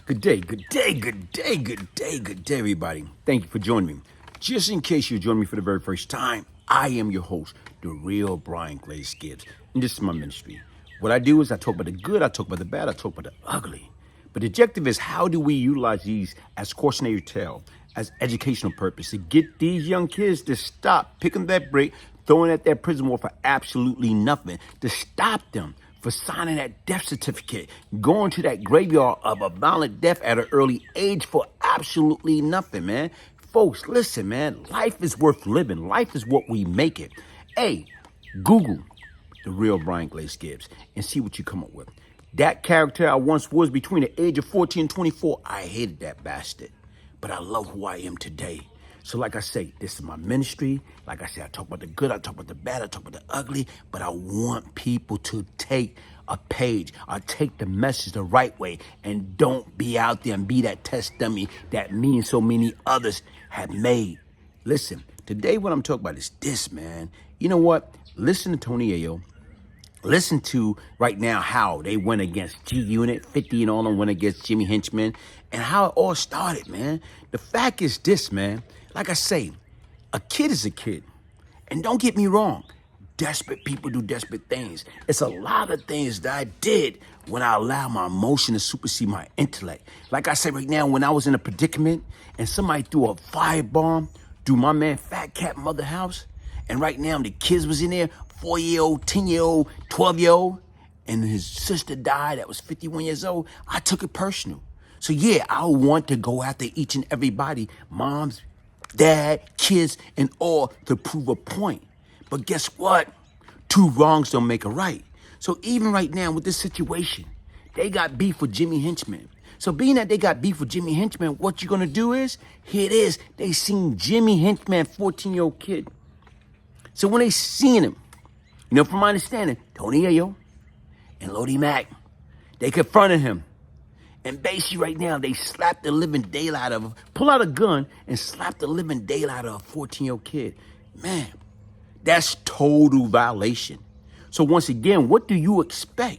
Good day, good day, good day, good day, good day, everybody. Thank you for joining me. Just in case you're joining me for the very first time, I am your host, the real Bryant Glaze Gibbs, and this is my ministry. What I do is I talk about the good, I talk about the bad, I talk about the ugly. But the objective is how do we utilize these as cautionary tale, as educational purpose to get these young kids to stop picking that break, throwing at that prison wall for absolutely nothing, to stop them for signing that death certificate, going to that graveyard of a violent death at an early age for absolutely nothing, man. Folks, listen, man, life is worth living. Life is what we make it. Hey, Google the real Bryant Glaze Gibbs and see what you come up with. That character I once was between the age of 14 and 24, I hated that bastard. But I love who I am today. So like I say, this is my ministry. Like I say, I talk about the good, I talk about the bad, I talk about the ugly, but I want people to take a page or take the message the right way and don't be out there and be that test dummy that me and so many others have made. Listen, today what I'm talking about is this, man. You know what? Listen to Tony Yayo. Listen to right now how they went against G-Unit, 50 and all them went against Jimmy Henchman, and how it all started, man. The fact is this, man. Like I say, a kid is a kid. And don't get me wrong, desperate people do desperate things. It's a lot of things that I did when I allowed my emotion to supersede my intellect. Like I say right now, when I was in a predicament and somebody threw a firebomb through my man Fat Cat mother house, and right now the kids was in there, 4-year-old, 10-year-old, 12-year-old, and his sister died that was 51 years old, I took it personal. So yeah, I want to go after each and everybody, moms, dad, kids, and all to prove a point. But guess what? Two wrongs don't make a right. So even right now with this situation, they got beef with Jimmy Henchman. So being that they got beef with Jimmy Henchman, what you're gonna do is, here it is, they seen Jimmy Henchman, 14-year-old kid. So when they seen him, you know, from my understanding, Tony Yayo and Lodi Mack, they confronted him. And basically right now, they slapped the living daylight out of him, pull out a gun and slap the living daylight out of a 14-year-old kid. Man, that's total violation. So once again, what do you expect?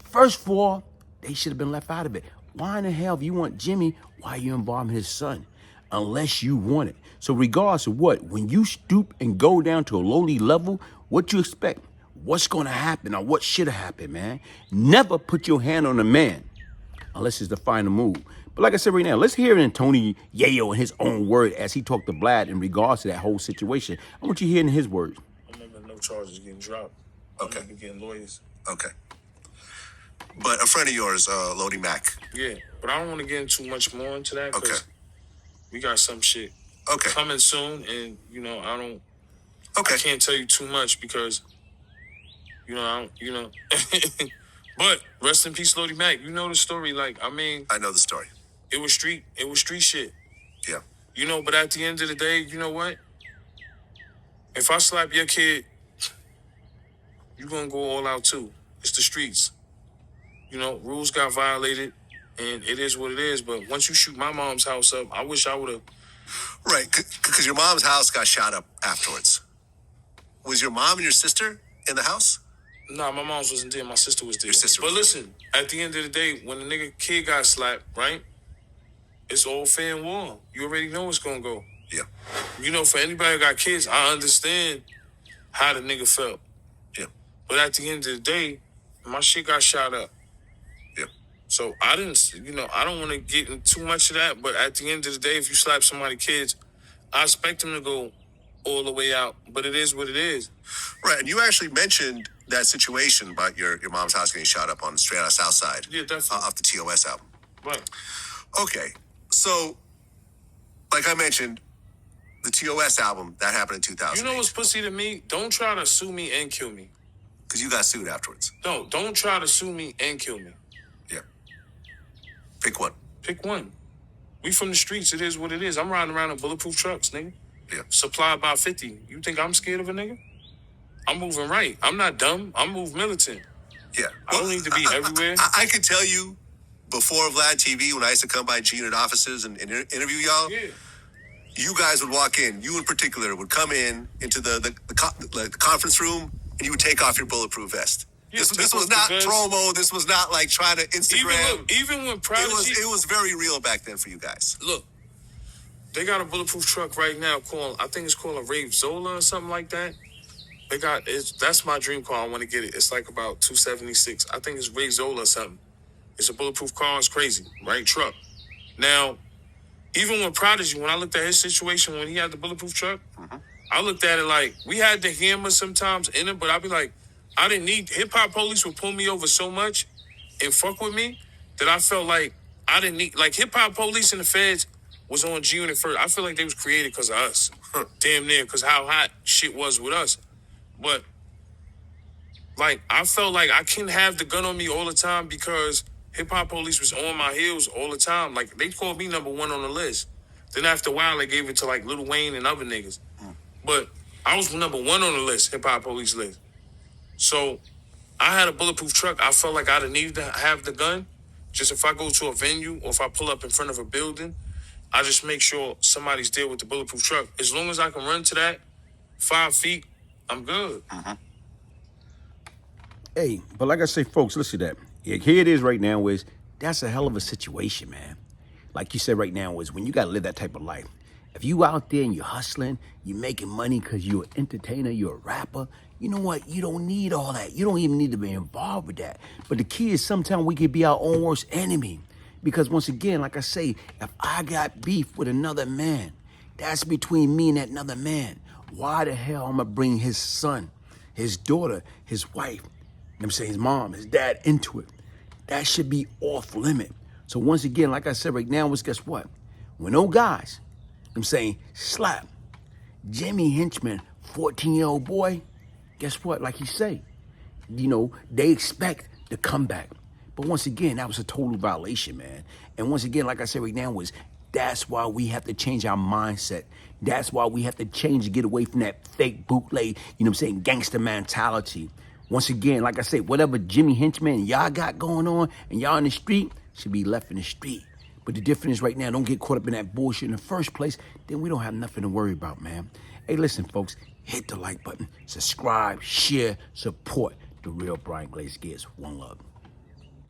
First of all, they should have been left out of it. Why in the hell, if you want Jimmy, why are you involving his son? Unless you want it. So regardless of what, when you stoop and go down to a lowly level, what you expect? What's going to happen or what should have happened, man? Never put your hand on a man unless it's the final move. But like I said right now, let's hear it in Tony Yayo in his own word as he talked to Vlad in regards to that whole situation. I want you to hear in his words. I remember no charges getting dropped. Okay. I remember getting lawyers. Okay. But a friend of yours, Lodi Mack. Yeah, but I don't want to get into much more into that because we got some shit coming soon, and I can't tell you too much because But rest in peace, Lodi Mack. You know the story. I know the story. It was street shit. Yeah. But at the end of the day, you know what? If I slap your kid, you gonna go all out too. It's the streets. Rules got violated, and it is what it is. But once you shoot my mom's house up, I wish I would have. Right, because your mom's house got shot up afterwards. Was your mom and your sister in the house? Nah, my mom's wasn't there. My sister was there. Your sister But was listen, at the end of the day, when the nigga kid got slapped, right? It's all fair and war. You already know what's gonna go. Yeah. For anybody who got kids, I understand how the nigga felt. Yeah. But at the end of the day, my shit got shot up. Yeah. So I didn't, I don't want to get into too much of that. But at the end of the day, if you slap somebody's kids, I expect them to go all the way out. But it is what it is. Right, and you actually mentioned that situation about your mom's house getting shot up on Straight Outta South Side. Yeah, definitely. Off the TOS album. Right. Okay, so, like I mentioned, the TOS album, that happened in 2000. You know what's pussy to me? Don't try to sue me and kill me. Because you got sued afterwards. No, don't try to sue me and kill me. Yeah. Pick one. Pick one. We from the streets. It is what it is. I'm riding around in bulletproof trucks, nigga. Yeah. Supply about 50. You think I'm scared of a nigga? I'm moving right. I'm not dumb. I'm move militant. Yeah. I don't need to be everywhere. I can tell you, before Vlad TV, when I used to come by G-Unit offices and interview y'all, Yeah. you guys would walk in, you in particular, would come into the conference room, and you would take off your bulletproof vest. This was not promo. This was not like trying to Instagram. Even when Prodigy, it was very real back then for you guys. Look, they got a bulletproof truck right now called, I think it's called a Rave Zola or something like that. That's my dream car. I want to get it. It's like about 276. I think it's Rave Zola or something. It's a bulletproof car. It's crazy, right? Truck. Now, even when Prodigy, when I looked at his situation when he had the bulletproof truck, I looked at it like we had the hammer sometimes in it, but I'd be like, I didn't need hip hop police would pull me over so much and fuck with me that I felt like I didn't need like hip hop police and the feds was on G Unit first. I feel like they was created because of us, damn near, because how hot shit was with us. But like I felt like I couldn't have the gun on me all the time because hip hop police was on my heels all the time. Like they called me number one on the list. Then after a while, they gave it to like Lil Wayne and other niggas. But I was number one on the list, hip hop police list. So I had a bulletproof truck. I felt like I didn't need to have the gun. Just if I go to a venue or if I pull up in front of a building, I just make sure somebody's there with the bulletproof truck. As long as I can run to that 5 feet, I'm good. Hey, but like I say, folks, listen to that. Yeah, here it is right now is that's a hell of a situation, man. Like you said right now is when you got to live that type of life. If you out there and you're hustling, you're making money because you're an entertainer, you're a rapper, you know what? You don't need all that. You don't even need to be involved with that. But the key is sometimes we can be our own worst enemy. Because once again, like I say, if I got beef with another man, that's between me and that another man. Why the hell I'm going to bring his son, his daughter, his wife, I'm saying his mom, his dad into it? That should be off limit. So once again, like I said right now, guess what? When those guys, I'm saying, slap Jimmy Henchman, 14-year-old boy, guess what? Like he say, you know, they expect the comeback. But once again, that was a total violation, man. And once again, like I said right now, that's why we have to change our mindset. That's why we have to change to get away from that fake bootleg, you know what I'm saying, gangster mentality. Once again, like I say, whatever Jimmy Henchman y'all got going on and y'all in the street should be left in the street. But the difference is right now, don't get caught up in that bullshit in the first place. Then we don't have nothing to worry about, man. Hey, listen, folks, hit the like button, subscribe, share, support the real Bryant Glaze Gibbs. One love.